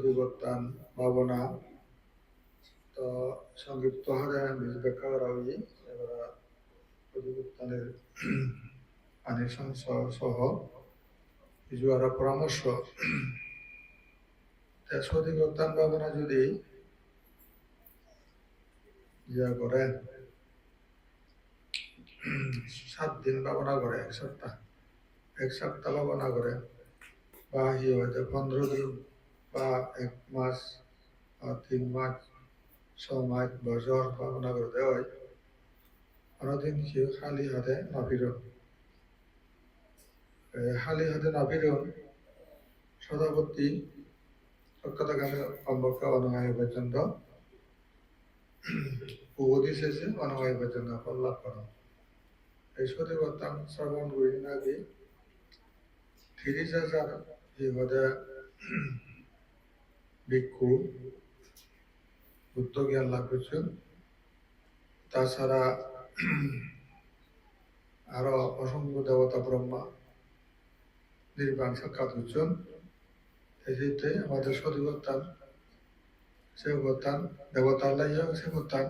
পরিবর্তন ভাবনা তো সংক্ষিপ্ত হারে আমি ব্যাখ্যা করা হই এবার পরিবর্তনের আনিসংস সহ কিছু আরো পরামর্শ পরিবর্তন ভাবনা যদি ইয়া করে 7 দিন ভাবনা করে এক সপ্তাহ ভাবনা করে বা ইয়ে হয়তো 15 দিন বা 1 মাস বা 3 মাস 6 মাস বছর ভাবনা করতে হয় কোনোদিন কেউ খালি হাতে না ফিরন খালি হাতে না ফিরন সদাবর্তী সক্ষতাগামী কমপক্ষে অনুগামী পর্যন্ত উপদেশ শেষে অনুগামী পর্যন্ত ফল লাভ করা এই সতিবর্তন শ্রবণ করিন আগে 30,000 বিপদে ভিক্ষু বুদ্ধ জ্ঞান লাভ করছেন তাছাড়া আরো অসংখ্য দেবতা ব্রহ্মা নির্বাণ সাক্ষাৎ হচ্ছেন এই ক্ষেত্রে আমাদের সতিবর্তন সে বর্তান দেবতার লাইও সে বর্তান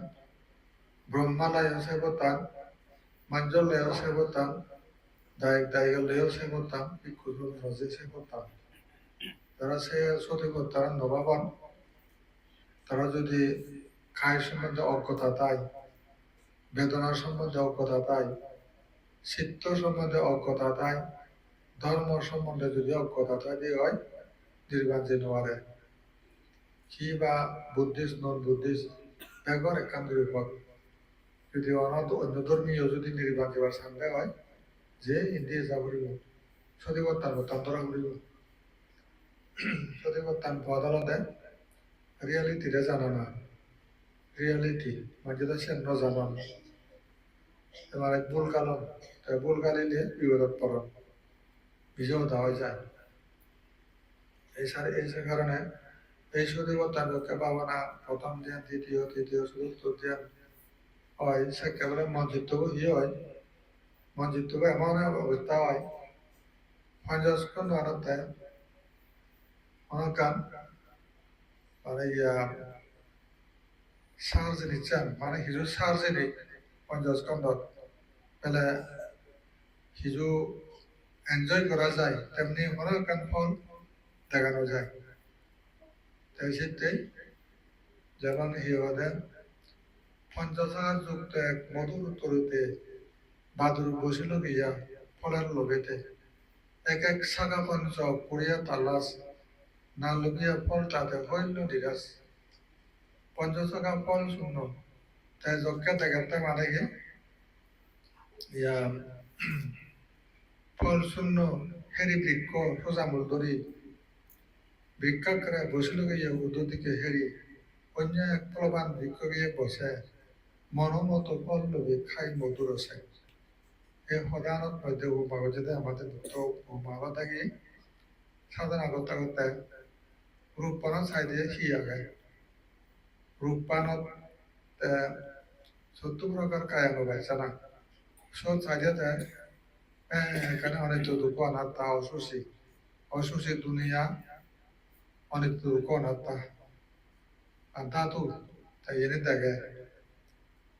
ব্রহ্মা লাইও সে বর্তান মাঞ্জল লাইও সে বর্তান দায়িক লাইও সে বর্তান ভিক্ষু রজে সে বর্তান তারা সে সতিবর্তান নবাবান তারা যদি খায় সম্বন্ধে অজ্ঞতা তাই বেদনার সম্বন্ধে অজ্ঞতা তাই চিত্ত সম্বন্ধে অজ্ঞতা তাই ধর্ম সম্বন্ধে যদি অজ্ঞতা তাই হয় নির্বাণ যে নোয়ারে কি বা বুদ্ধিস্ট নন বুদ্ধিস্ট ব্যাগর একান্তর পথ যদি অন্য ধর্মীয় যদি নির্বাণ দেওয়ার সামনে হয় যে ইন্ডিয়া যা করিব সতিবর্তান বর্তান ধরা করিব সতিবর্তান বদলতে রিয়ালিটিরে জানা না রিয়ালিটি মানে সেন্ন জানান এবার ভুল কালন ভুল গালিলে বিপদত পড়ন বিজয় দেওয়া যায় এই কারণে এই সতিবর্তান লোককে পাবো না প্রথম দিন তৃতীয় চতুর্থ দিন হয় সে কেবল মঞ্চিত হয় মঞ্চিত এমন অবস্থা হয় পঞ্চাশক্ষণ ভারতে অনেকান মানে সার্জ নিচ্ছেন মানে কিছু সার্জারি 50 খণ্ডত পেলে কিছু এনজয় করা যায় তেমনি অনেকান ফল দেখানো যায় তাই সেটাই যেমন হিওয়াদের 50,000 যুক্ত এক মধুর তরুতে বাদুর বসিল গিয়া ফলের লোভেতে এক শাখা পঞ্চ পুড়িয়া তালাস না লুকিয়া ফল তাতে হইল নিরাশ 50 টাকা ফল শূন্য তাই যজ্ঞা দেখাতে মানে গে ইয়া ফল শূন্য হেরি বৃক্ষ সোজামূল ধরি ভিক্ষা করে বসিল গিয়ে উত্তর দিকে হেরি অন্য এক ফলবান বৃক্ষ গিয়ে বসে মনোমত ফল লোভে খাই মধুর আছে এই সদানত মধ্যে মাগজেতে আমাদের মাবা থাকি সাধনা করতে করতে রূপপানত চাই দিয়ে সি আগে রূপপানত 70 প্রকার কায়া পাইছে না সব চাইতে এখানে অনেক দুঃখ অনাত্মা অসুশী দুনিয়া অনেক দুঃখ অনাত্মা আর ধাতু তাই এনে দেখে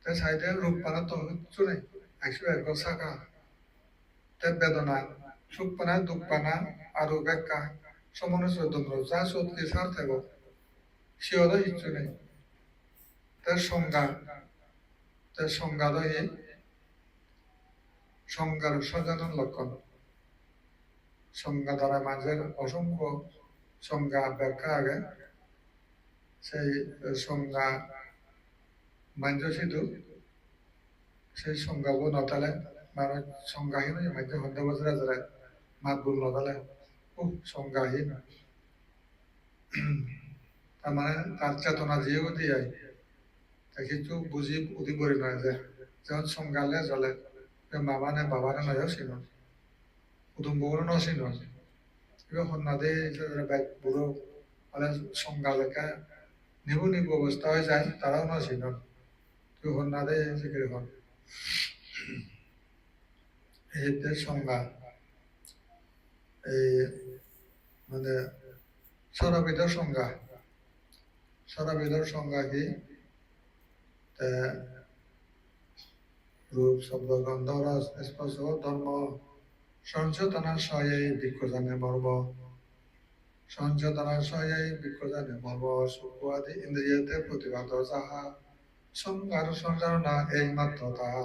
তাই সাইডে রূপপানা তো শুনে 101 শাখা তাই বেদনা সুখপানা দুঃখপানা আরো ব্যাখ্যা সমনুষ্য দম্র যা সত্যি সার থাকো সেও ইচ্ছু নেই তার সংজ্ঞা দয়ে সংজ্ঞার সজানন লক্ষণ সংজ্ঞা দ্বারা মাঝের অসংখ্য সংজ্ঞা ব্যাখ্যা আগে সেই সংজ্ঞা মাঞ্জ সিধু সেই সংজ্ঞাবো নতালে মানুষ সংজ্ঞাহীন মাঝে হন্ডা বছরে যারা মাতবুল নতালে খুব সংজ্ঞাহীন তার মানে তার চেতনা যেও দিয়ে তা কিছু বুঝি উদি পড়ি নয় যে যখন সংজ্ঞালে চলে মামানে বাবানে নয় চিন কুটুম্বগুলো নচিন এবার হন্নাদে বাইক বুড়ো মানে সংজ্ঞা লেখা নিবু অবস্থা হয়ে যায় তারাও নচিন তুই হন্নাদে জিকির হন এই সংজ্ঞা এই মানে স্বরবিধর সংজ্ঞা কি রূপ শব্দ গন্ধ রস স্পর্শ ধর্ম সঞ্চতনাশয়ে ভিক্ষুজনে মর্ম সঞ্চতনাশয়ে ভিক্ষুজনে মর্ম সুখ আদি ইন্দ্রিয়তে প্রতিবাদ যাহা সংজ্ঞার সঞ্চারণা এই মাত্র তাহা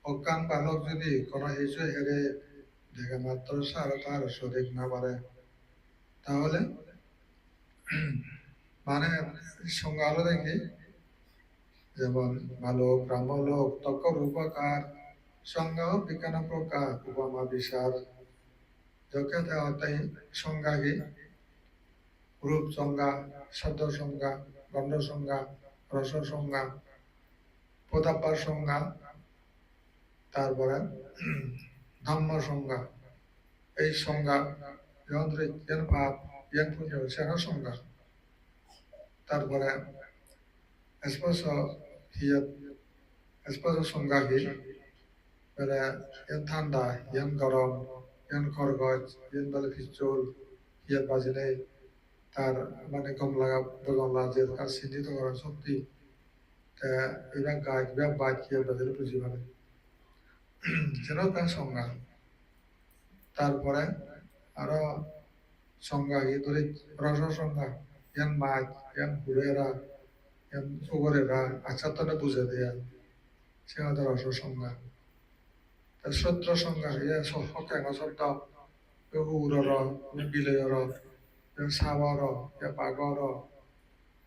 অজ্ঞান বালক যদি কোনো কিছু হেরে দেখে মাত্র সার তার সঠিক না পারে তাহলে মানে সংজ্ঞা হলো দেখি যেমন বালক ব্রাহ্মলোক তক্ষ রূপকার সংজ্ঞা বিজ্ঞান প্রকার উপমা বিশার যজ্ঞ দেওয়াতাই সংজ্ঞা কি রূপ সংজ্ঞা শব্দ সংজ্ঞা গন্ধ সংজ্ঞা রস সংজ্ঞা পদাব্বার সংজ্ঞা তারপরে ধম্ম সংজ্ঞা এই সংজ্ঞা যেন ভাব জ্ঞান পুজো সেনা সংজ্ঞা তারপরে স্পর্শ স্পর্শ সংজ্ঞা কি বলে ঠান্ডা ইয়ান গরম ইয়ান খরগজ ইয়ান বলে পিস্তল ইয়ান বাজিলে তার মানে গমলা যে তার চিহ্নিত করার শক্তি এবার গাছ বা বাদ কি বাজিলে বুঝি পারে যেন তার সংজ্ঞা তারপরে আরো সংজ্ঞা কি ধরে রস সংজ্ঞা ইয়ান মাছ ইয়ান হুড়েরা ইয়ান সুগরেরা আচ্ছা তাহলে বুঝে দেয়া সে আমাদের রস সংজ্ঞা সত্য সংজ্ঞা ইয়া হকে শব্দ উরর বিলয়র সাবর পাগর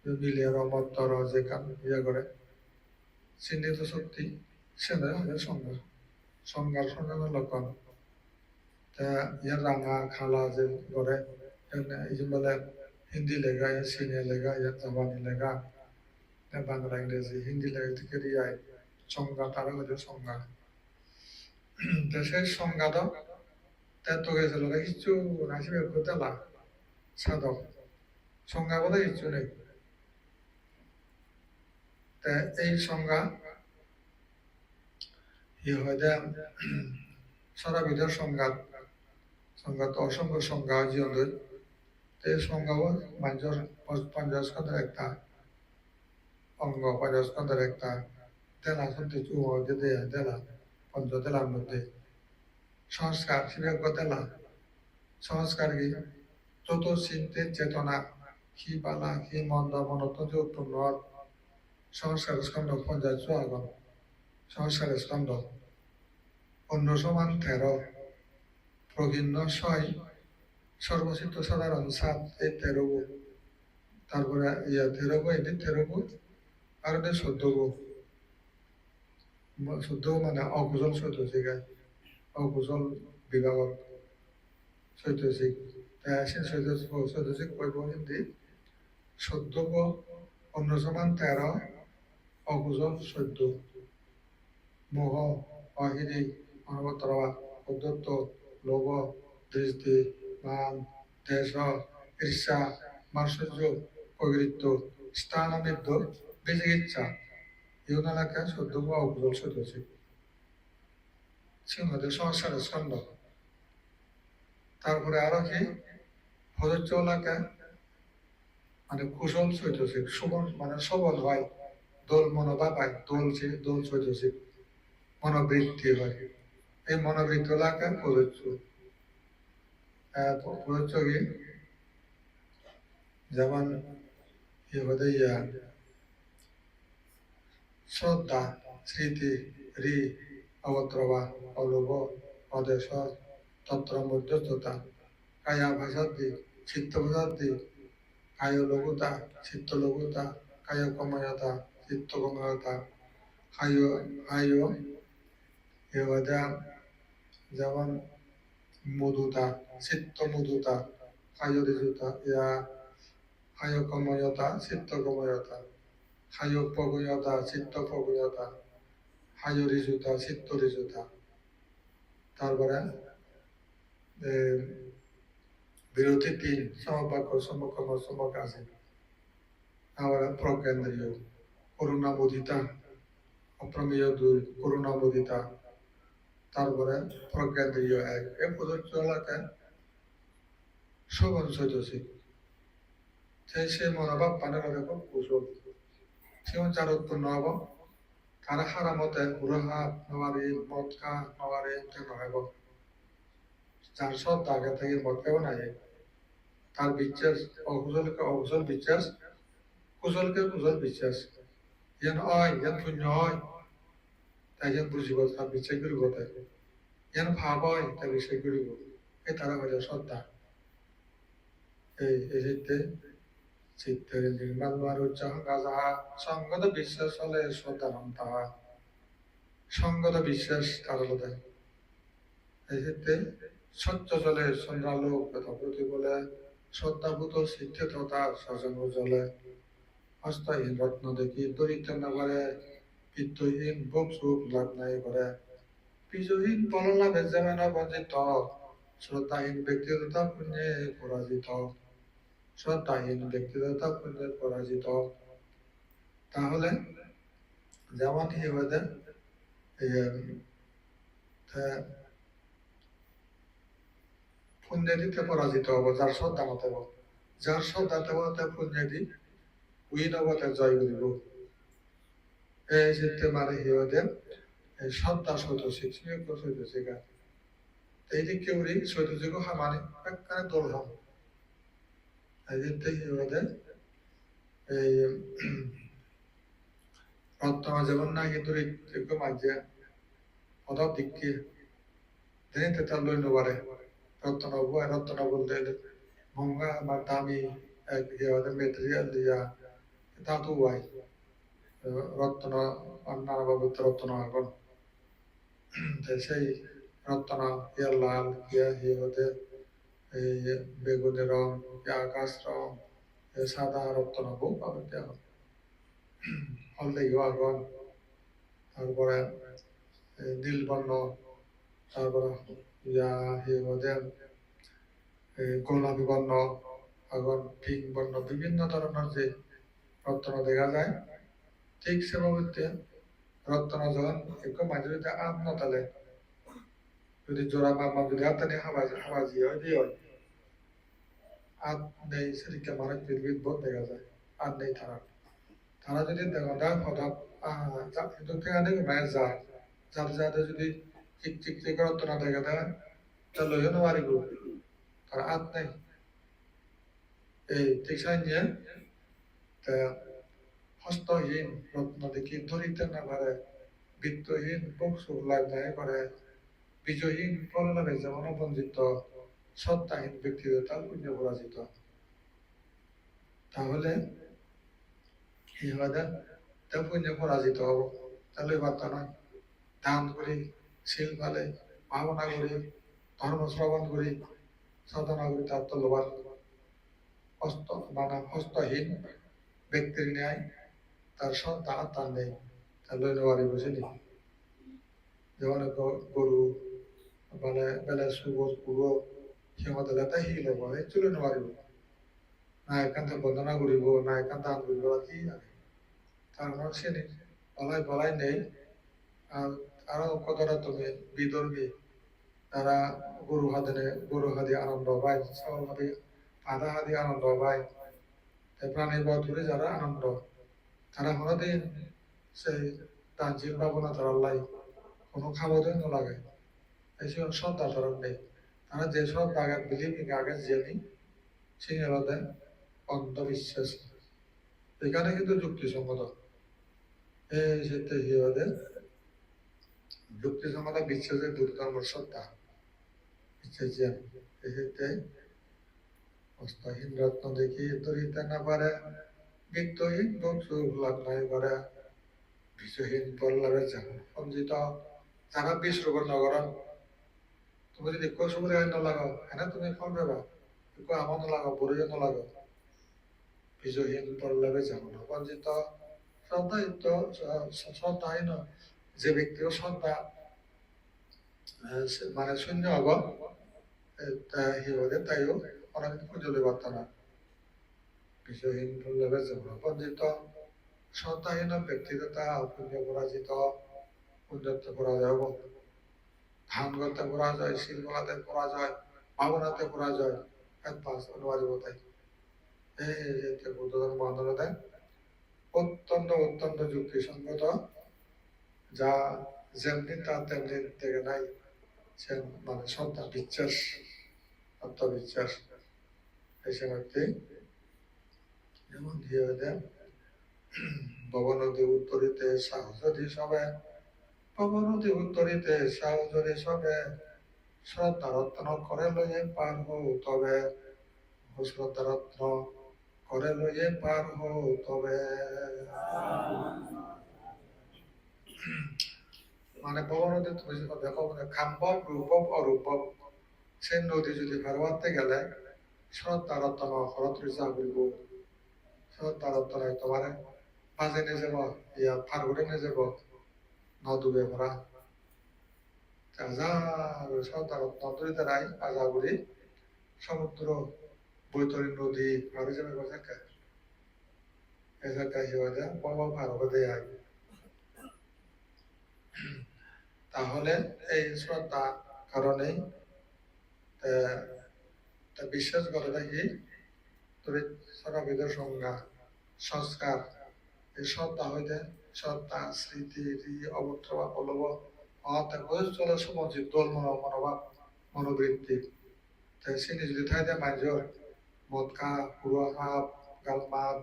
বিলয়র মত্তর যে কাম ইয়ে করে চিহ্নিত শক্তি সেটা হবে সংজ্ঞা সংজ্ঞার সংজ্ঞার লক্ষণ তা ইয়ার রাঙা খালা যে করে এই যে বলে হিন্দি লেখা ইয়া চীনে লেখা ইয়া জাপানি লেখা বাংলা ইংরেজি হিন্দি লেখা থেকে রিয়ায় সংজ্ঞা তারা হচ্ছে সংজ্ঞা দেশের সংজ্ঞাটা তেতো গেছিল কিছু নাসিবে করতেলা সাধক সংজ্ঞা বলে কিছু নেই এই সংজ্ঞা ই হয় যে সরাবিধের সংজ্ঞা তো অসংখ্য সংজ্ঞা জীবন এই সংজ্ঞাও মানুষের পঞ্চস্কন্ধের একটা অঙ্গ পঞ্চস্কন্ধের একটা দেলা সত্যি দেলা পঞ্চ দেলার মধ্যে সংস্কার শিবেক দেলা সংস্কার কি যত চিন্তে চেতনা কি বালা কি মন্দ মনত যে উৎপন্ন সংস্কার স্কন্ধ পঞ্চাশ আগন সংস্কার স্কন্ধ অন্য সমান 13 প্রগিন্ন 6 সর্বচিত্ত সাধারণ 7 এই 13 গো তারপরে 13 গো এটি 13 গো আর 14 গো 14 মানে অকুশল চৈতসিক অকুশল বিভাগত চৈতসিক আসেন চৈতসিক কইব হিন্দি 14 গো অন্য সমান 13 অকুশল 14 মোহ অহিরি মানবতরবা উদ্ধত্ত লোভ দৃষ্টি মান দেশ ঈর্ষা মার্সর্য প্রবৃত্ত স্থানানিদ্ধ বিচিকিৎসা ইউন এলাকায় 14 গো অকুশল চৈতসিক সিংহদের সংস্কারের স্কন্ধ তারপরে আরো কি হজচ্চ এলাকায় মানে কুশল চৈতসিক সুবল মানে সবল হয় দোল মনোভাব হয় দোল চৈতসিক মনোবৃত্তি হয় এই মনোবৃত্তি এলাকায় প্রযোজ্য কি যেমন শ্রদ্ধা স্মৃতি রি অবত্রবা অলোভ অদেশ তত্র মধ্যস্থতা কায়া ভাষাদি চিত্ত ভাষাদি কায় লঘুতা চিত্ত লঘুতা কায় কময়তা চিত্ত কময়তা যেমন মধুতা চিত্ত মধুতা কায় ঋজুতা ইয়া কায় কময়তা চিত্ত কময়তা কায় পগয়তা চিত্ত পগয়তা কায় ঋজুতা চিত্ত ঋজুতা তারপরে বিরতি 3 সমবাক্য সমকর্ম সমকাজী আবার প্রজ্ঞেন্দ্রীয় করুণা বোধিতা অপ্রমেয় 2 করুণা বোধিতা তারপরে প্রজ্ঞেন্দ্রীয় 1 এই প্রযোজ্য এলাকায় সবল চৈতসিক সেই মনোভাব পানের দেখো কুশল সেও যার উৎপন্ন হব তারা হারামতে হুরহা নওয়ারি মদ খা নওয়ারি নহব যার সব আগে থেকে মদ খাবো নাই তার বিশ্বাস অকুশলকে অকুশল বিশ্বাস কুশলকে কুশল বিশ্বাস যেন হয় যেন শূন্য হয় তাই যেন বুঝিব তার বিশ্বাস করিব তাই যেন ভাব হয় তাই বিশ্বাস করিব এই তারা হইল শ্রদ্ধা এই ক্ষেত্রে চিত্তের নির্মাণ উচ্চাহঙ্গা যাহা সঙ্গত বিশ্বাস হলে শ্রদ্ধানম তাহা সঙ্গত বিশ্বাস তার হলো এই ক্ষেত্রে স্বচ্ছ জলে চন্দ্রালোক প্রতি বলে শ্রদ্ধাভূত সিদ্ধে তথা সজন জলে হস্তহীন রত্ন দেখি দরিদ্র না করে বিত্তহীন ভোগ সুখ লাভ নাই করে বীজহীন ফল লাভে যেমন বঞ্চিত শ্রদ্ধাহীন ব্যক্তিগত পুণ্যে পরাজিত শ্রদ্ধাহীন ব্যক্তিগত পুণ্যে পরাজিত তাহলে যেমন হিবাদের পুণ্যদিতে পরাজিত হব যার শ্রদ্ধা মতে যার শ্রদ্ধাতে মতে পুণ্যদি উইন হবতে জয় করিব এই চিত্তে মানে হিবাদের শ্রদ্ধা সৈত শিক্ষিত সৈত শিখা এই যে কেউ সৈত যোগ হামানি একখানে দোল হাম এই যে হিবাদের এই রত্ন যেমন না কিন্তু মাঝে পদার দিককে দিনে তেতাল লই নবারে রত্ন বলতে মহঙ্গা বা দামি এক মেটেরিয়াল দিয়া ধাতু হয় রত্ন নানা বাবুতে রত্ন এখন সেই রত্ন ইয়া লাল ইয়া হিয়াতে এই বেগুনি রং ইয়া আকাশ রং সাদা রত্ন বহু পাবেন এখন হলদেও এখন তারপরে নীল বর্ণ তারপরে ইয়া হিয়াতে গোলাপি বর্ণ এখন পিঙ্ক বর্ণ বিভিন্ন ধরনের যে রত্ন দেখা যায় ঠিক সেভাবে রত্ন যখন একটু মাঝে মাঝে আম নতালে যদি জোড়া মামা যদি হাতে হাবাজি হয় দিয়ে হয় আর নেই সেদিকে মানে পৃথিবীর বোধ দেখা যায় আর নেই তারা যদি দেখা হঠাৎ মায়ের যায় যাতে যাতে যদি চিক চিক চিক রত্ন দেখা দেয় তাহলে লইও পারিব তার আর নেই এই ঠিক নিয়ে হস্তহীন রত্ন দেখি ধরিতে না পারে বিত্তহীন ভোগ সুখ লাভ নাই করে বিজয়হীন ফল লাভে যেমন বঞ্চিত সত্তাহীন ব্যক্তিদের তার পুণ্য পরাজিত তাহলে তা পুণ্য পরাজিত হব তাহলে বার্তা নয় দান করি শিল ফালে ভাবনা করি ধর্ম শ্রবণ করি সাধনা করি তার তল্লবাদ হস্তহীন ব্যক্তির ন্যায় তার সন্তান তার নেই তার লইল বাড়ি বুঝিনি যেমন গরু মানে বেলা সুগর পুরো সিহঁত তাই শিল হব সেই চলে নোৱাৰিব না একান্ত বন্দনা করিব না একান্ত দান করিব কি আগে তার শ্রেণী বলাই নেই আর আরো কতটা তুমি বিধর্মী তারা গরু হাদি আনন্দ পায় চাউল হাদি আধা হাদি আনন্দ পায় প্রাণীর বধ করে যারা আনন্দ তারা কোনোদিন সেই তাজিল পাবো না তারা লাই কোনো খাবারই নলাগে এই সব তারা নেই তারা যেসব আগে বিলিপিং আগে জেনি সিংহদের অন্ধবিশ্বাস এখানে কিন্তু যুক্তিসঙ্গত এই ক্ষেত্রে হিওদের যুক্তিসঙ্গত বিশ্বাসের দুর্ধর্ম শ্রদ্ধা বিশ্বাসিয়া এক্ষেত্রে হস্তহীন রত্ন দেখি ধরিতে না পারে বিত্তহীন ভোগ সুখ লাভ নাই করে বিষহীন পল্লবে সঞ্জিত যারা বিষ রোপণ নগরণ তুমি যদি একো সুবিধা নলাগাও হ্যাঁ তুমি ফল পাবা একো আমার নলাগাও বড়িও নলাগাও বিষহীন পল্লবে যেমন বঞ্চিত শ্রদ্ধাহীন যে ব্যক্তিও শ্রদ্ধা মানে শূন্য হব হিওদের তাইও অনেক খুঁজলে পারত না বিষহীন পল্লবে যেমন বঞ্চিত শ্রদ্ধাহীন ব্যক্তিগতা পুণ্য পরাজিত পুণ্যত্ব পরাজয় ধান করতে পরাজয় শিল গলাতে পরাজয় ভাবনাতে পরাজয় এক পাঁচ অনুবাদিব তাই এই যে বৌদ্ধ ধর্ম আন্দোলনে অত্যন্ত অত্যন্ত যুক্তিসঙ্গত, যা যেমনি তা তেমনি থেকে নাই, সে মানে শ্রদ্ধা বিশ্বাস, আত্মবিশ্বাস এই সময়তে যেমন দিয়ে দেন ভবনদী উত্তরিতে সাহসী সবে, ভবনদী উত্তরিতে সাহসী সবে, শ্রদ্ধা রত্ন করে লইয়ে পার হও তবে, শ্রদ্ধা রত্ন করে লইয়ে পার হও তবে। মানে ভবনদী তুমি দেখো মানে খাম্ভব রূপব অরূপব, সেই নদী যদি পারওয়াতে গেলে শ্রদ্ধা রত্ন হরত রিজা বলব, শ্রদ্ধা রত্ন তোমার মাঝে নিয়ে যাব, ইয়া পার করে নিয়ে যাব, নদুবে ভরা হাজার শ্রদ্ধা রত্ন তৈরিতে রাই আজাগুড়ি সমুদ্র বৈতরী নদী পারে যাবে কোথাকে, এজাকা হিওয়াজা বাবা পার হতে যায়। তাহলে এই শ্রদ্ধা কারণেই বিশ্বাস করে নাকি সরবিদের সংজ্ঞা সংস্কার, এই শ্রদ্ধা হইতে শ্রদ্ধা স্মৃতি অবত্র বা পলব চলে সমজিত দোল মনোভাব মনোবৃত্তি, সিনি যদি থাকে মাইজর মদ খা পুরো হাপ গালমাত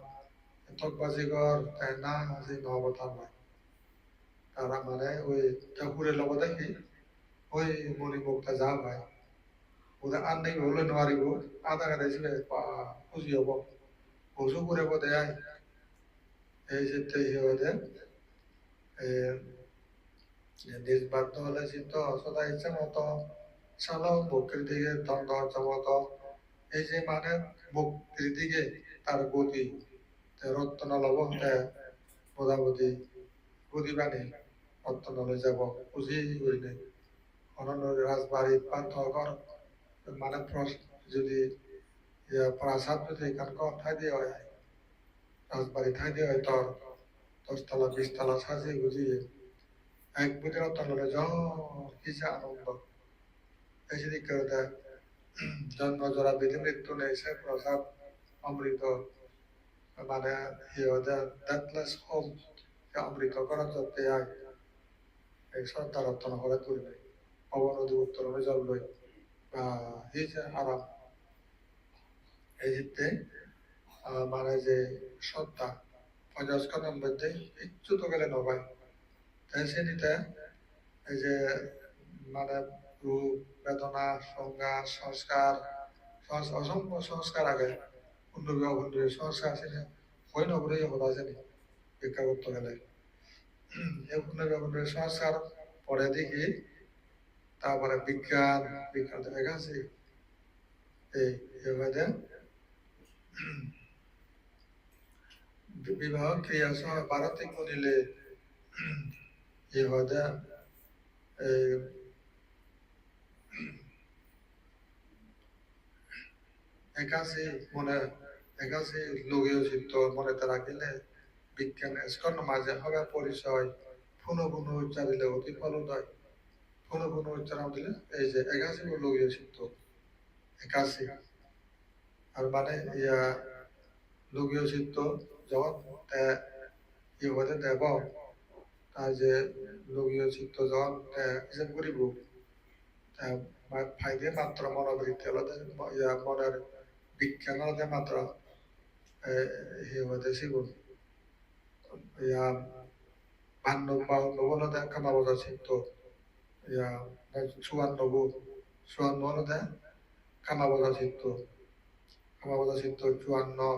তকবাজিগর তাই না আজি নহবতার নাই, তারা মানে ওই ঠাকুরের লগত দেখি ওই মণিমুক্তা যা ভাই ওদের আর নেই হলে নোৱাৰিব, আধা ঘাটা ছিল খুঁজি হব হুজু করে বোধ এই যে ওদের নিজ হলে চিত্ত সদা ইচ্ছা মতো সালাও ভক্তির দিকে দ্বন্দ্ব চমত, এই যে মানে ভক্তির দিকে তার গতি রত্ন লবণটা বোধাবুধি বুঝিবানি রত্নলে যাব বুঝি হইলে অনন্য রাজবাড়ি পান্থঘর মানে যদি প্রাসাদ যদি এখানকার ঠাই দিয়ে হয়, রাজবাড়ি ঠাই দিয়ে হয় তোর 10 তলা 20 তলা সাজিয়ে গুজিয়ে এক বুঝে রত্নলে কি যে আনন্দ, এই সেদিক করে দেয় জন্ম জরা বিধি মৃত্যু নেই সে প্রসাদ অমৃত, মানে ডেথলেস হোম অমৃত করার যাতে এই শ্রদ্ধা রত্ন করে তুলবে অবনদী উত্তরণে জলবে বা এই যে আরাম এই জিতে মানে যে শ্রদ্ধা পঞ্চাশখানের মধ্যে একটু তো গেলে নবাই, তাই সেটিতে এই যে মানে রূপ বেদনা সংজ্ঞা সংস্কার অসংখ্য সংস্কার আগে উন্নবী অবন্ধু সংস্কার আছে হয় নবরে হতা জানি ভিক্ষা করতে গেলে এই উন্নবী অবন্ধু সংস্কার পরে দেখি, তারপরে বিজ্ঞান বিজ্ঞান দেখা আছে এই এভাবে বিবাহ ক্রিয়া সহ ভারতে নিলে এভাবে একাশি মনে একাশি লোকীয় চিত্ত মনে তারা গেলে বিজ্ঞান স্কর্ণ মাঝে হবে পরিচয় পুনঃ পুনঃ উচ্চারিলে অতি ফলদায়, পুনঃ পুনঃ উচ্চারণ দিলে এই যে একাশি লোকীয় চিত্ত একাশি আর মানে ইয়া লোকীয় চিত্ত যখন ইয়ে দেব তার যে লোকীয় চিত্ত যখন হিসাব করিব ফাইদে মাত্র মনোবৃত্তি আলাদা মনের বিজ্ঞান আলাদা মাত্র শিবন ইয়া বান্ন বাউন্ন কামাবজা চিত্ত ইয়া চুয়ান্ন আলাদা কামাবজা চিত্ত, কামাবজা চিত্ত 54,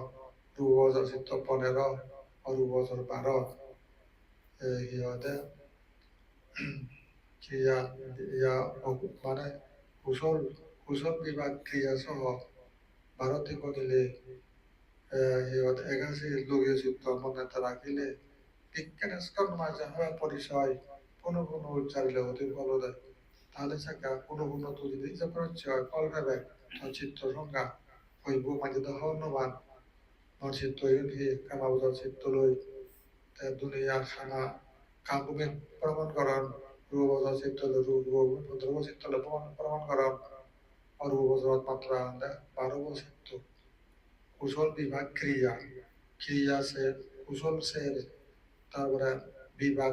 রূপবজা চিত্ত 15, অরূপবজা 12, ইহাতে ক্রিয়া ইয়া মানে কুশল কুশল বিভাগ ক্রিয়া সহ ভারতে করিলে ইহত একাশি লোকীয় চিত্ত মনে রাখিলে বিজ্ঞানের স্কর্ণ মাঝে হয় পরিচয় কোনো কোনো উচ্চারিলে অতি ফল দেয়, তাহলে সাকা কোনো কোনো তো যদি ইচ্ছা করছে ফল পাবে চিত্ত সংজ্ঞা হইব মাঝে তো হন্যবান চিত্ত ইউনি কামাবজার চিত্ত লই দুনিয়া খানা কাকুমে প্রমাণ করার রূপবজার চিত্ত রূপ চিত্ত প্রমাণ করার অরূপবজার মাত্রা 12 চিত্ত কুশল বিভাগ ক্রিয়া, ক্রিয়া সে কুশল সের, তারপরে বিভাগ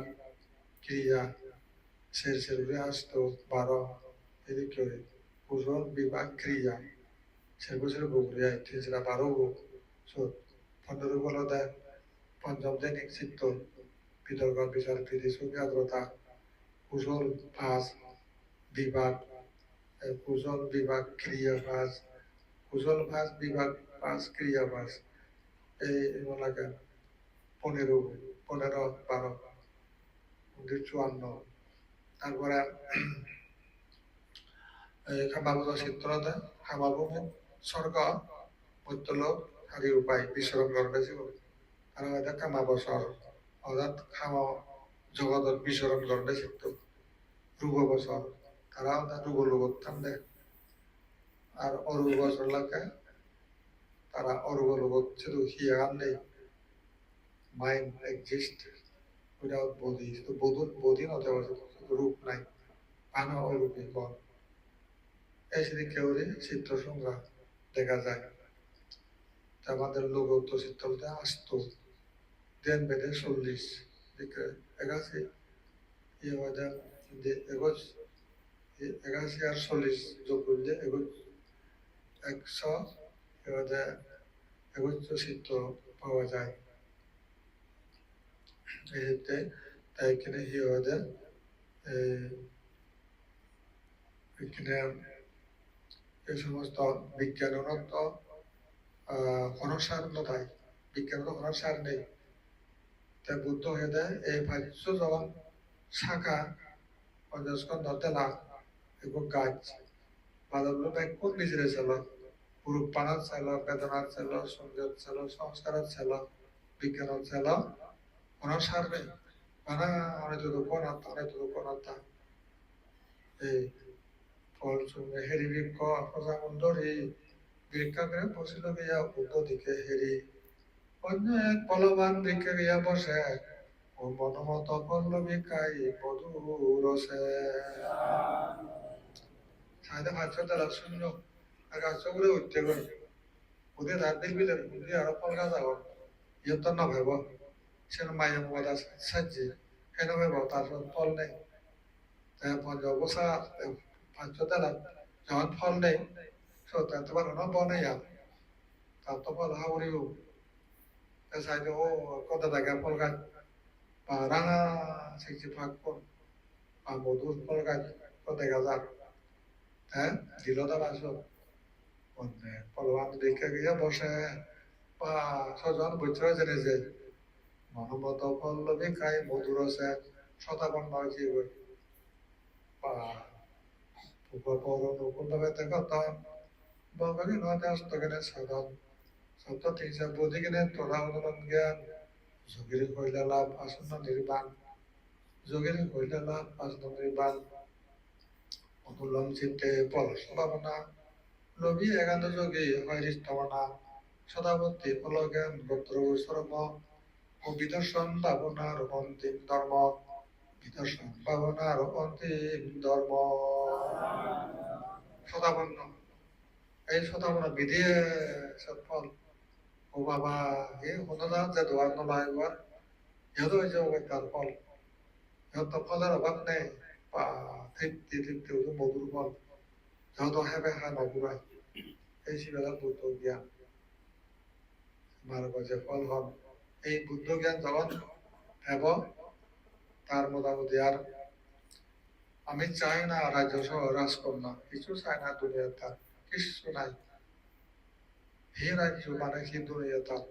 ক্রিয়া সের সেরুরে আসতো 12 এদিকে কুশল বিভাগ ক্রিয়া সে বছর বগুড়িয়া 12 গো 15 বলো দেয় পঞ্চম দৈনিক চিত্ত বিতর্ক বিচার প্রীতি সুখী আদ্রতা কুশল পাঁচ বিভাগ কুশল বিভাগ ক্রিয়া পাঁচ কুশল পাঁচ বিভাগ পাঁচ ক্রিয়া পাঁচ এই লাগে 15 12 54 তারপরে খামাবুজ চিত্রতে খামাবুমে স্বর্গ মত্যলোক হারি উপায় বিচরণ করবে জীবন আর এটা কামা বছর অর্থাৎ খামা জগৎ বিচরণ করবে চিত্ত রূপ বছর তারা রূপ লোক থামবে আর অরূপ বছর লাগে তারা অরূপ লোক শুধু হিয়ার নেই মাইন্ড এক্সিস্ট উইদাউট বডি তো বডি নতে রূপ নাই পানা অরূপী গণ এই কেউরে চিত্র সংজ্ঞা দেখা যায় আমাদের লোক চিত্রতে আসতো দেন বেদে 40 এগাছি এগাছি আর 40 যোগ করলে 100 চিত্র পাওয়া যায় এতে তাই এখানে এখানে এই সমস্ত বিজ্ঞান উন্নত অনসার নয় বিজ্ঞান অনসার নেই তাই বুদ্ধ হয়ে দেয় এই ভাষ্য যখন শাখা পঞ্চস্কন্ধ তেলা এবং গাছ বাদল কোন নিজের ছিল রূপ পানার ছিল বেদনার ছিল সঙ্গীত ছিল সংস্কারের ছিল বিজ্ঞানের ছিল অনসার নেই মানে অনেক কোন আত্মা অনেক কোন আত্মা এই ফল হেরি বৃক্ষ প্রজামণ্ডলী বৃক্ষাকে বসিল গিয়া উদ্ধ দিকে হেরি অন্য এক বলবান বৃক্ষে গিয়া বসে ও মনমত পল্লবী খাই মধুর রসে সাইডে ভাষা তারা শূন্য আকাশ চৌড়ে উঠতে গেল ওদের রাত দেখবি বুদ্ধি আরো পলকা যাব ইয়ে তো না ভাব সে মায়া মদা সাজি হেন ভাব তার ফল নেই তাই পঞ্চ বসা ভাষ্য তারা যখন ফল নেই তাতে পারো না বনাইয়া তার তো ফল হাওড়িও সাইডে ও কত টাকা ফল গাছ বা রাঙা সেটি ভাগ কর বা মধুর ফল গাছ কত দেখা যাক হ্যাঁ দিল তো বাসো ফলবান দেখে গিয়ে বসে বা সজন বছর জেনে যে মনমত পল্লবী খাই মধুর আছে শতাবন নয় কি বা উপপরণে কত বলবাকে নয় অস্তগেনে সাধন সত্য তিনশা বোধিগেনে তোরা অনুমান জ্ঞান যোগীর হইলে লাভ আসন্ন নির্বাণ যোগীর হইলে লাভ আসন্ন নির্বাণ অতুলম চিত্তে ফল সম্ভাবনা লোভী একান্ত যোগী হয় হৃষ্টমনা সদাবর্তী ফল জ্ঞান গোত্র শ্রম ও বিদর্শন ভাবনার অন্তিম ধর্ম বিদর্শন ভাবনার অন্তিম ধর্ম সদাবন্ন এই সদাবন্ন বিধিয়ে সৎফল ও বাবা এই হনদান যে দোয়ার নলায় ইহত হয়েছে তার ফল ইহত ফলের অভাব নেই বা তৃপ্তি তৃপ্তি মধুর ফল যত হেবে হা নগুরাই এই শিবেলা বুদ্ধ জ্ঞান মার্গ যে ফল হন এই বুদ্ধ জ্ঞান যখন হেব তার মোটামুটি আর আমি চাই না রাজ্য সহ রাজকন্যা কিছু চাই না দুনিয়া তার কিছু নাই হি রাজ্য মানে কি দুনিয়া তার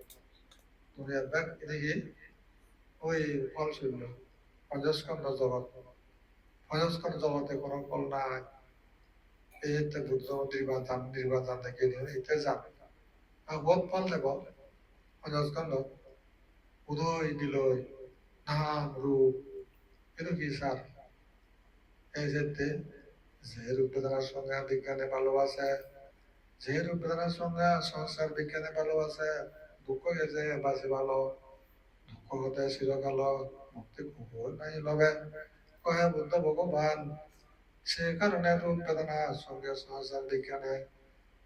দুনিয়ার ব্যাগ এদিকে ওই ফল শূন্য পঞ্চস্কন্ধ জগৎ পঞ্চস্কন্ধ জগতে কোনো ফল নাই এই বুদ্ধ নির্বাচন থেকে এতে যান আর বহুত ফল দেব পঞ্চস্কন্ধ উদয় বিলয় নাম রূপ কিন্তু কি স্যার এই যেতে যে রূপ বেদনার সঙ্গে বিজ্ঞানে ভালোবাসে যে রূপ বেদনার সঙ্গে সংসার বিজ্ঞানে ভালোবাসে দুঃখ গেছে বাসে ভালো দুঃখ হতে চিরকাল মুক্তি কুকুর নাই লবে কহে বুদ্ধ ভগবান সে কারণে রূপ বেদনার সঙ্গে সংসার বিজ্ঞানে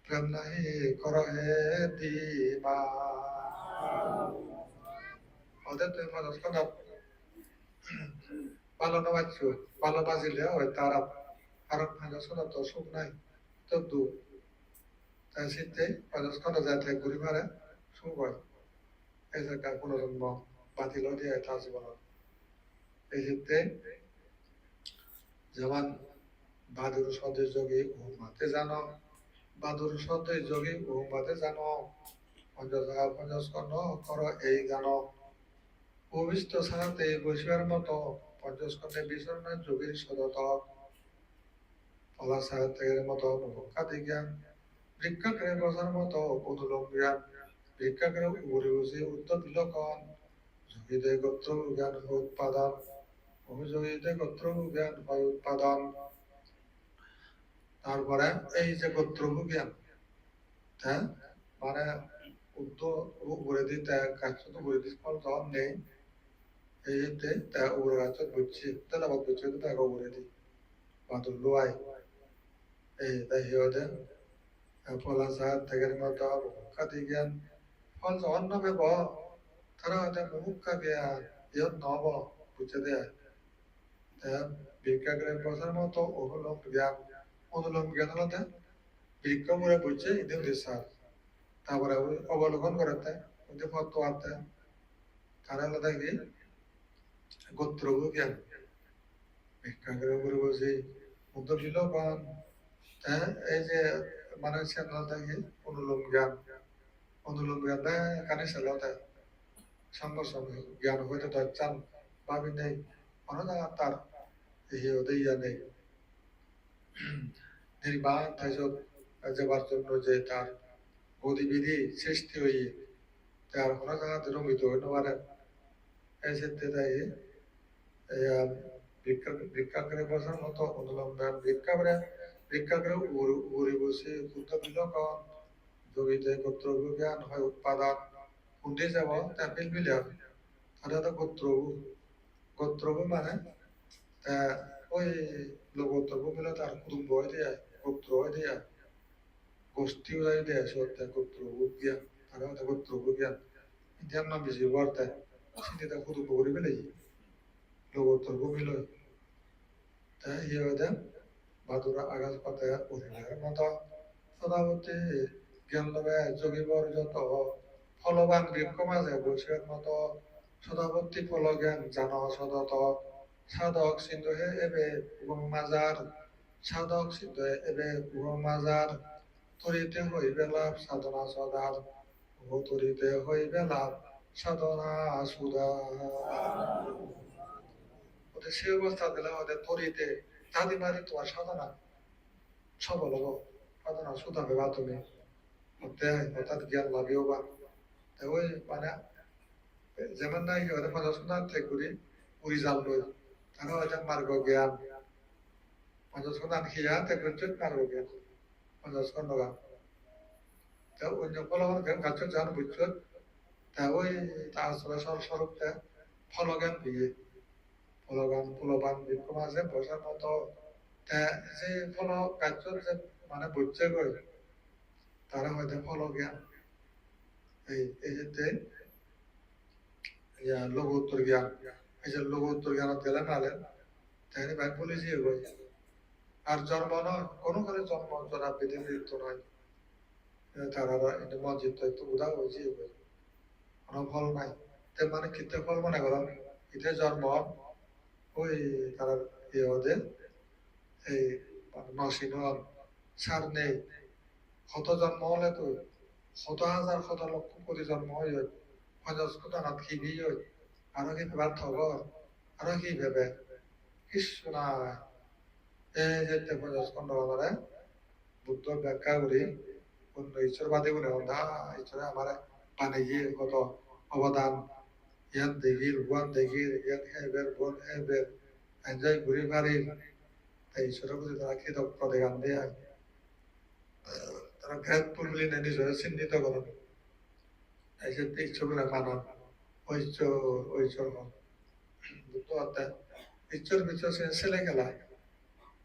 প্রেম নাহি করহে দিমা ওদের তুই মানুষ কথা ভালো না বাঁচছো ভালো বাজিলে হয় তারা কারণ মানুষ কথা তো সুখ নাই তো দুঃখ তাই শীতে মানুষ কথা যাতে ঘুরি মারে সুখ হয় এই জায়গা পুনর্জন্ম বাতিল দিয়ে তার জীবন এই শীতে যেমন বাদুর সদের যোগী ঘুমাতে জানো বাদুর সদের যোগী ঘুমাতে জানো পঞ্চাশ কর্ণ কর এই গান ভূমিষ্ঠ ছাড়াতে বসিবার মতো পঞ্চাশ কর্ণে বিচরণে যোগীর সদত পলা সাহিত্যের মতো মুখাদি জ্ঞান ভিক্ষাকে বসার মতো অনুলোম জ্ঞান ভিক্ষাকে উপরে বসে উত্তর বিলক্ষণ যোগীতে গোত্র জ্ঞান হয় উৎপাদন অভিযোগীতে গোত্র জ্ঞান হয় উৎপাদন তারপরে এই যে গোত্র জ্ঞান হ্যাঁ মানে উপরে দিতে কাজ উপরে দিতে ফল তখন নেই এই যে তা উপরে গাছ বুঝছি তাহলে আবার বুঝছে তো তাকে উপরে দিই বাদুর লোয়াই এই তাই হিওদে ফলা সাহার থেকে মতো খাতি জ্ঞান ফল যখন নবে ব তারা হয়তো মুখ খাবে ইয়ত নব বুঝছে দেয় ভিক্ষাগ্রে বসার মতো অনুলোম জ্ঞান হতে ভিক্ষা করে বুঝছে ইদিন দিশার তারপরে অবলোকন করতে ওই পথ আনতে তারা আলাদা কি গোত্র জ্ঞান ভিক্ষাগ্রে করে বসে মুগ্ধ বিলোপন এই যে মানে সে আলাদা কি অনুলোম জ্ঞান কানে সেলাতে সঙ্গে সঙ্গে জ্ঞান হইতে চান ভাবি নেই অনেক তার এই ওদের নেই নির্বাণ থাইসব যাবার জন্য যে তার গতিবিধি সৃষ্টি হয়ে তার কোনো জায়গাতে রমিত হইতে পারে এই ক্ষেত্রে তাই ভিক্ষা করে বসার মতো অনুলম্ব ভিক্ষা করে উড়ে বসে বুদ্ধ বিলক্ষণ যোগীতে গোত্র জ্ঞান হয় উৎপাদন কুন্ডে যাব তা বিল হবে তারা তো গোত্র মানে ওই লোকোত্তর মিলে তার কুটুম্ব হয়ে দেয় গোত্র হয়ে দেয় গোষ্ঠী হয়ে দেয় সত্য গোত্র জ্ঞান তারা হয়তো গোত্র জ্ঞান ধ্যান না বেশি বর্তে সেটা কুটুম্ব করে ফেলে লোকোত্তর মিল তাই ইয়ে হয়ে বাদুরা আগাছ পাতে উঠিলের মতো সদাবতী জ্ঞান লবে যোগীবর যত ফলবান বৃক্ষ মাঝে বসিয়ার মতো সদাবতী ফল জ্ঞান জান সদত সাধক সিন্ধু হে এবে মাজার সাধক সিদ্ধ এবে মাজার তরিতে হইবে লাভ সাধনা সদার ও তরিতে হইবে লাভ সাধনা সুদা ওদের সে অবস্থা দিলে ওদের তরিতে দাদি মারি তোমার সাধনা সবল হবো সাধনা সুদা পেবা তুমি অর্থাৎ জ্ঞান লাভেও বা ওই মানে যেমন নাই ওদের পঞ্চাশ থেকে ঘুরি পুরী জাল লই তারা হয়তো মার্গ জ্ঞান পঞ্চাশ খিয়া থেকে মার্গ জ্ঞান পঞ্চাশ খন্ডগান তা অন্য ফলগান জ্ঞান গাছ জান বুঝছ তা ওই তা আসলে স্বরূপটা ফলজ্ঞান দিয়ে ফলবান বৃক্ষ মাঝে বসার মতো তা যে ফল গাছ যে মানে বুঝছে গই তারা হয়তো ফলজ্ঞান এই যে লঘুত্তর জ্ঞান এই যে লঘুত্তর জ্ঞান গেলে নালে তাই ভাই বলে যে গই আর জন্ম নয় কোনো করে জন্ম যারা বিধি মৃত্যু নয় তারা মসজিদ তো উদা হয়েছে কোনো ফল নাই তে মানে কিতে ফল মনে করো ইতে জন্ম ওই তারা ইয়ে ওদের এই নসীনন সার নেই কত জন্ম হলে তো শত হাজার শত লক্ষ কোটি জন্ম হয়ে পঞ্চাশ কোটি নাথ খিবি আরো কি ভেবার থগর আরো কি ভেবে কিছু নাই এই যে পঞ্চাশ খন্ড মানে বুদ্ধ ব্যাখ্যা করি অন্য ঈশ্বরবাদী বলে অন্ধা ঈশ্বরে আমার বানিয়ে কত অবদান ইয়ান দেখির ভুয়ান দেখির ইয়ান হেবের বোন হেবের এনজয় ঘুরি মারি তাই ঈশ্বরের প্রতি তারা কৃতজ্ঞ দেখান দেয় তারা গ্রেটফুল বলে নিজেরা চিহ্নিত করেন এই যে ঈশ্বরগুলো মানন ঐশ্বর হন বুদ্ধ অর্থাৎ ঈশ্বর বিশ্বাসে ছেলে খেলায়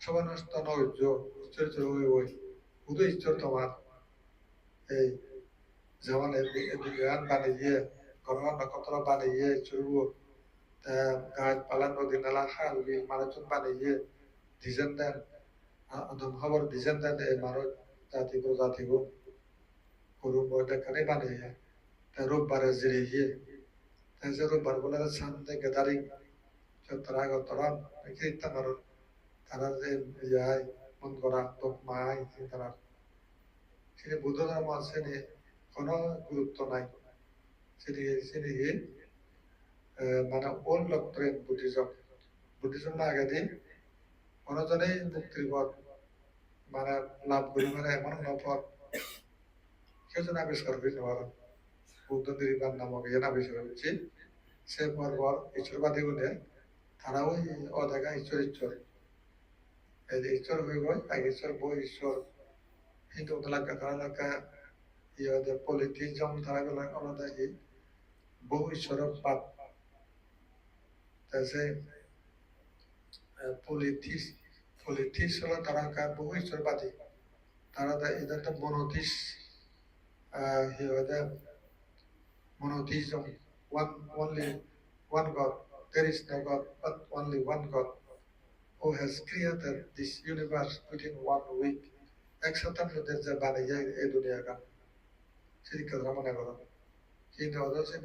সবার নষ্ট নৈর্য ঈশ্বর ওই ওই শুধু ঈশ্বর তোমার এই যেমন বিজ্ঞান বানিয়ে ঘরোয়া নক্ষত্র বানিয়ে চুরবো গাছ পালা নদী নালা খাল বিল মানুষজন বানিয়ে ডিজাইন দেন আদম খবর ডিজাইন দেন এই মানুষ জাতিগো গরু দেখানে বানিয়ে রোববারে জিরিয়ে তাই রোববার বলে সামনে গেদারিং তারা গতরাম কীর্তন তারা যে ইয়াই মন করা তোপ মাই তারা সেটি বুদ্ধ ধর্ম আছে কোনো গুরুত্ব নাই সেটি মানে ওল্ড ডক্ট্রিন বুদ্ধিজম না আগে দিন কোনোজনেই মুক্তির পথ মানে লাভ করি মানে এমন পথ কেউ যেন আবিষ্কার করতে পারেন বুদ্ধ নির্বাণ নামক ইয়ে আবিষ্কার হচ্ছে সে পর ঈশ্বরবাদী বলে তারাও অদেখা ঈশ্বর এই যে ঈশ্বর হইব এক ঈশ্বর বই ঈশ্বর হিন্দু এলাকা তারা এলাকা ইয়ে পলিটিজম তারা আলাদা বহু ঈশ্বরের পাপ তাই পলিটিক্স হলো তারা বহু ঈশ্বরবাদী তারা এদের তো monotheism only one God. There is no God but only one God who has created this universe within 1 week. একসাথে আমাদের যে বানিয়ে এই দুনিয়া গান সেদিক কথা মনে করো কিন্তু ওদের সে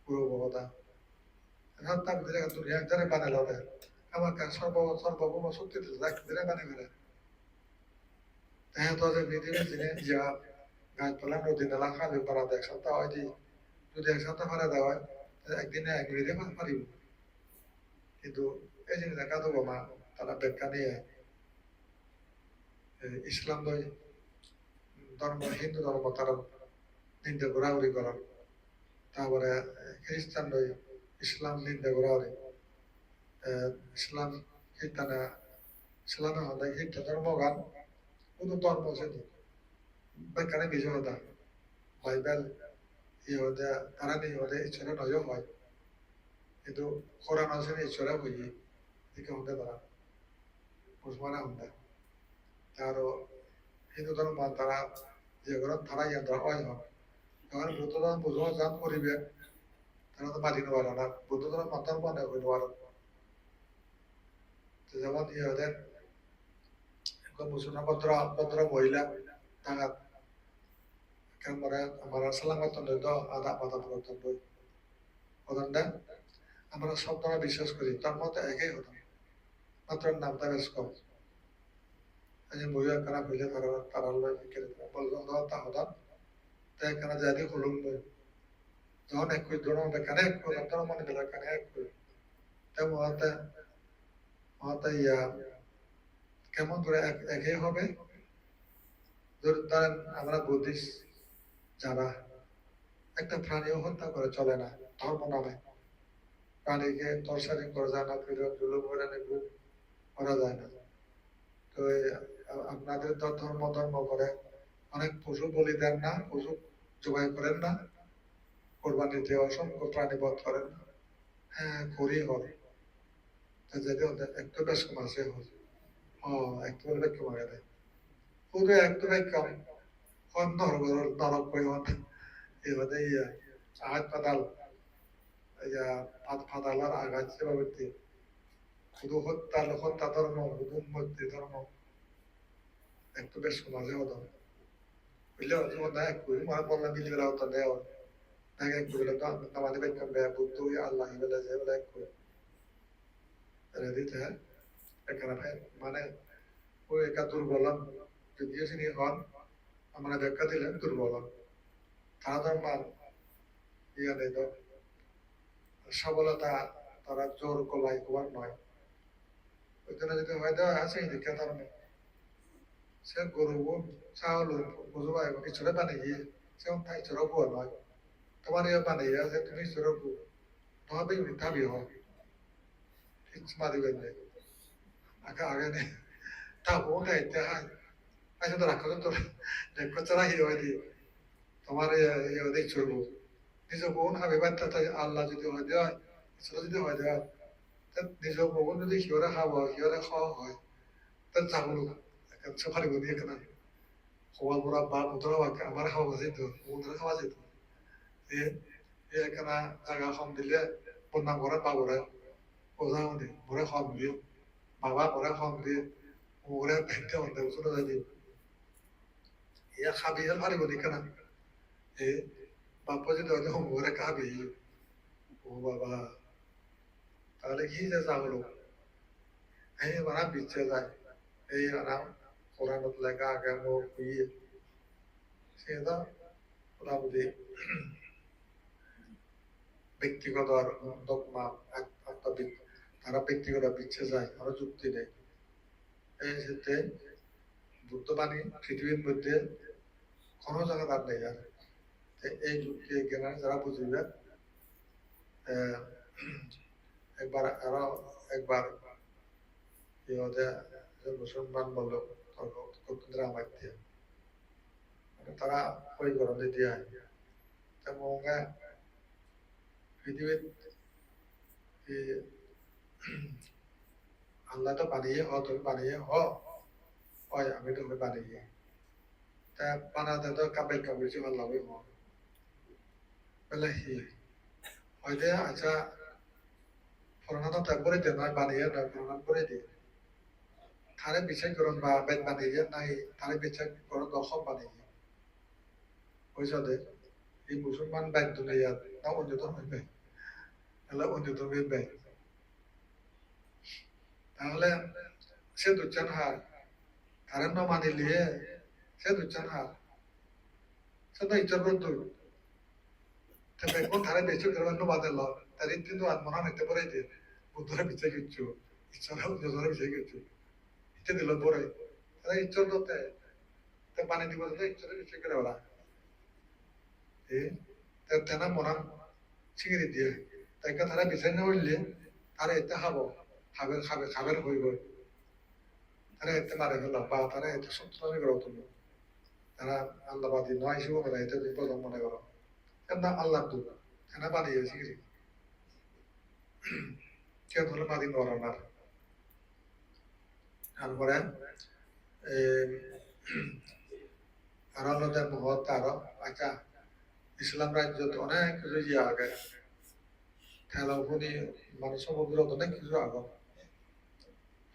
পূর্ববহতা তার ভিতরে দুনিয়া একজনে বানালো আমার সর্বভৌম শক্তি ভিতরে বানিয়ে গেলে হ্যাঁ তো পৃথিবীর জিনিস যা গাছপালা নদী নালা খালি করা এক সপ্তাহ হয় যদি এক সপ্তাহ ফারা দেওয়া হয় একদিনে এক মিনিটে পারিব কিন্তু এই জিনিস দেখা দেবো মা তারা ব্যাখ্যা নিয়ে ইসলাম ধর্ম হিন্দু ধর্ম তারা নিন্দে ঘোরাঘুরি করার তারপরে খ্রিস্টান ইসলাম নিন্দে ঘোরাঘুরি ইসলাম হিতানা ইসলামে হলে হিন্দু ধর্ম গান কোনো ধর্ম সেটি ব্যাখ্যানে বিজয় হতা বাইবেল ইহদে তারা নিয়ে হলে ঈশ্বরের নজর হয় কিন্তু কোরআন আছে ঈশ্বরে হইয়ে দিকে হতে তারা মুসলমানে হতে তারও হিন্দু ধর্ম তারা যে ঘর তারা ইয়ান্ত্র হয় হন এখন বুদ্ধ ধর্ম বুঝো যান করিবে তারা তো মাটি নেওয়ার না বুদ্ধ ধর্ম মাতার মানে হই নেওয়ার যেমন ইহদে মুসলমান ভদ্র মহিলা ডাঙাত একেবারে আমার সালামত আদা মাথা প্রবর্তন বই ওখানটা আমরা সব ধরা বিশ্বাস করি তার মধ্যে একই হতাম মাত্র নামটা বেশ কম এই বইয়া খারাপ হইলে তারা বলল তা হতাম তাই কেন যাদি হলুম যখন এক কই ধরো কানে এক কই তার মনে বেলা কানে এক কই তাই মহাতা ইয়া কেমন করে একই হবে ধরেন আমরা বুদ্ধিস্ট যারা একটা প্রাণীও হত্যা করে চলে না ধর্ম নামে প্রাণীকে তরসারি করা যায় না জুলুম করা যায় না তো আপনাদের ধর্ম করে অনেক পশু বলি দেন না পশু জবাই করেন না কোরবানিতে অসংখ্য প্রাণী বধ করেন না হ্যাঁ করি হবে যদি একটু বেশ কম আছে একটু বলে বেশ কমা গেলে পুরো একটু বেশ কম নরক কই এভাবে আঘাত পাতাল ফাতালার আঘাত সেভাবে শুধু হত্যা ধর্ম হুকুম মধ্যে ধর্ম একটু বেশ সমাজে হতো বুঝলে এক করি মনে বললাম বিলি বেলা হতো দেওয়া তাকে এক করি আমাদের বেকাম ব্যয় বুদ্ধ আল্লাহ বেলা যে বেলা এক করি দিতে এখানে মানে ওই একা দুর্বলম যদিও তিনি হন আমরা ব্যাখ্যা দিলেন দুর্বলম তারা ধর্ম ইয়া নেই তো সবলতা তারা জোর কলাই হওয়ার নয় ওই জন্য যদি হয়ে দেওয়া আছে দীক্ষা ধর্মে সে গরু চাউল বুঝবা ঈশ্বরে বানিয়ে সেমন তা ঈশ্বর বুয়া নয় তোমার ইয়ে বানিয়ে আছে তুমি ঈশ্বর বু তবে মিথ্যাবি হও ঠিক মারিবেন আগে নেই তা বোন গাইতে হয় আচ্ছা তো রাখো তো দেখো চলা হি হয় দি তোমার ইয়ে ঈশ্বর বু নিজ বোন হবে বাচ্চা তাই আল্লাহ যদি হয় দেওয়া ঈশ্বর যদি হয় দেওয়া নিজ বোন যদি শিওরে খাওয়া শিওরে খাওয়া হয় তার যাবো সফারি বলি এখানে hawal murabba mudra wa amar hawa zitu mudra hawa zitu e e kana jaga kham dile ponna gora pa gora oza hone mura kham diyo baba mura kham diyo mura bhekte honde usura jadi ya khabi hal hari bodi kana e Bappa যদি হয়তো মরে খাবে ও বাবা তাহলে কি যে হলো এই মারা বিচ্ছে যায় এই আরাম কোরআনত লেখা আগে মুখ দিয়ে সেটা মোটামুটি ব্যক্তিগত আর দকমা একটা তারা ব্যক্তিগত বিচ্ছে যায় আরো যুক্তি নেই এই ক্ষেত্রে বুদ্ধবাণী পৃথিবীর মধ্যে কোনো জায়গা তার নেই আর এই যুগকে জ্ঞান যারা বুঝবে একবার আরো একবার কি হতে মুসলমান বলল আমার দিয়ে তারা ওই গরমে দিয়ে তেমন পৃথিবীর আল্লাহ তো বানিয়ে তুমি বানিয়ে হয় আমি তুমি বানিয়ে তা বানাতে তো কাবেল কাবেল যে আল্লাহ হই বলে হি হয়তো আচ্ছা ফরনাতো তারপরে যে নয় বানিয়ে নয় ফরনাত করে দিয়ে থারে বিচার করুন বা বেদ বানিয়ে নাই থারে বিচার করুন দশক বানিয়ে হয়েছে এই মুসলমান বেদ দুনিয়া না অন্যতম হইবে এলা অন্যতম হইবে তাহলে সে দুচ্ছান হার তারে ন মানিলিয়ে সে দুচ্ছান হার সে তো ইচ্ছার করতো বেগুন থারে বেশি করবেন ন বাদেল তার কিন্তু আত্মনা নিতে পারে যে বুদ্ধরে বিচার কিচ্ছু ইচ্ছারা অন্যজনে বিচার কিচ্ছু ইচ্ছে দিল পরে তারা ইচ্ছর দতে পানি দিব ইচ্ছরে বিচার করে ওরা তেনা মরান ছিঁড়ি দিয়ে তাইকে তারা বিচার না হইলে তারা এতে খাবের হইব তারা এতে মারে ফেল বা তারা এতে সন্ত্রাসী করে তুলব তারা আল্লাহবাদী নয় হিসেবে করে এতে বিপদ মনে করো না আল্লাহ দু এনা বানিয়ে ছিঁড়ি কেউ ধরলে বাদী নরানার তারপরে আরো আল্লাহ মহৎ আরো আচ্ছা ইসলাম রাজ্য অনেক কিছু ইয়ে আগে খেলা উপনি মানে সমুদ্র অনেক কিছু আগে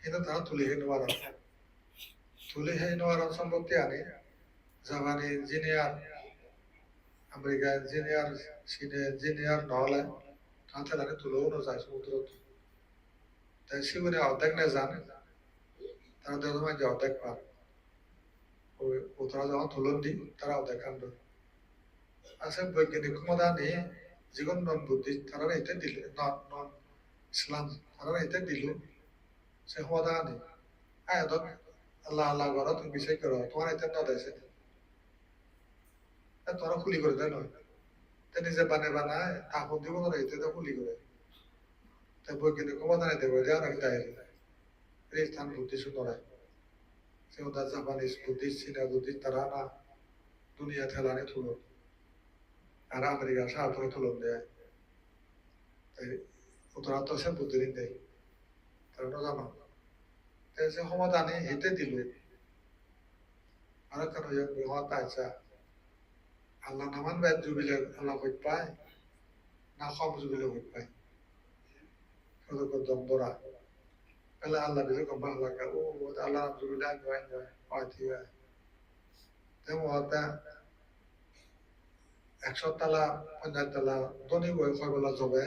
কিন্তু তারা তুলে নেওয়ার তুলে নেওয়ার সম্পত্তি আনে জাপানি ইঞ্জিনিয়ার আমেরিকা ইঞ্জিনিয়ার চীনে ইঞ্জিনিয়ার নহলে তাতে তাকে তুলেও নযায় সমুদ্র তাই সেগুলি অর্ধেক না জানে তারা দেখবেন যে অর্ধেক পার ওই তারা যখন তুলন দিই তারা অর্ধেক কাণ্ড আছে বৈজ্ঞানিক ক্ষমতা নিয়ে জীবন নন বুদ্ধি তারা এটা দিলে নন ইসলাম তারা এটা দিল সে ক্ষমতা নেই আয়াত আল্লাহ আল্লাহ করো তুমি বিষয় করো তোমার এটা ন দেশে তোরা খুলি করে দেয় নয় তে নিজে বানায় তাপন দিব না এতে তো খুলি করে তাই বৈজ্ঞানিক ক্ষমতা নিতে পারে আর একটা এই স্থান বুদ্ধি সুন্দর সে ওদের জাপানিজ বুদ্ধি চীনা বুদ্ধি তারা না দুনিয়া ঠেলানে তুলো আর আমেরিকা সাহায্য তুলন দেয় তাই ওরা তো সে বুদ্ধিদিন দেয় তারা তো জানো তাই সে ক্ষমতা আনি হেঁটে দিল আর কেন বিহত আচ্ছা আল্লাহ নামান বেদ জুবিলে আল্লাহ হইত পায় না কম জুবিলে হইত পায় কত দ্বন্দ্বরা পেলে আল্লাহ বিলে কম ভালো লাগে ও আল্লাহ নাম জুবিলে আগে হয় ঠিক আছে তেমন হতা 100 তালা 50 তালা ধনী বই কয়বেলা যাবে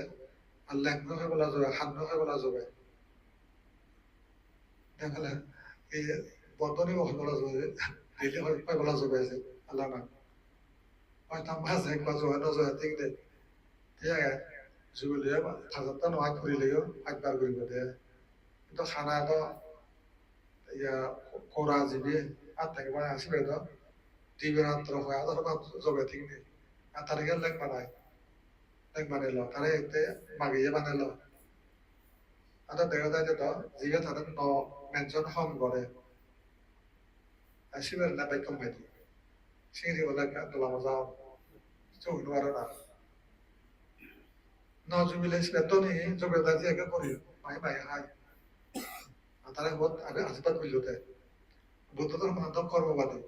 আর লেখনো কয়বেলা যাবে হান্ন কয়বেলা যাবে দেখালে এই বদনী কয়বেলা যাবে দিলে কয়বেলা যাবে আছে আল্লাহ না হয়তো মাছ একবার যাবে না যাবে ঠিক নেই ঠিক আছে জুবিলে 1000টা নয় করিলেও একবার করিব দে কিন্তু খানা তো ইয়া কোরা জিবি আর থেকে মানে আসবে তো টিভি রাত্র হয় আধার যাবে ঠিক নেই আর তারিখে লেখ বানাইলো তারা এতে মাগিয়ে বানাইলো আর দেখা যায় যে তো জিগে তাদের মেনশন হম করে শিবের না বাইক কমাই দিই সিঁড়ি বলে তোলা মজা চৌন আর না নজুবিলে বেতনি যোগ্যতা দিয়ে একে করি মাই হাই তারা বহুত আগে আশীর্বাদ বুঝতে বুদ্ধ ধর্ম কর্মবাদী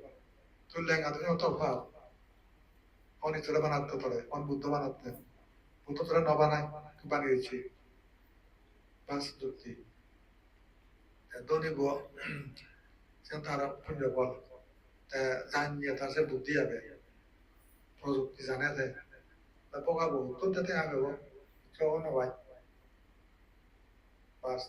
তুললেন আদমি অত ভাব অনিতরে বানাতে পারে অন বুদ্ধ বানাতে বুদ্ধ তোরা ন বানায় বানিয়েছি বাস যুক্তি ধনী গো তারা পুণ্য বল জানিয়ে তার সে বুদ্ধি হবে প্রযুক্তি জানে যে পোকা বহু তো যাতে আগে কেউ নবাই বাস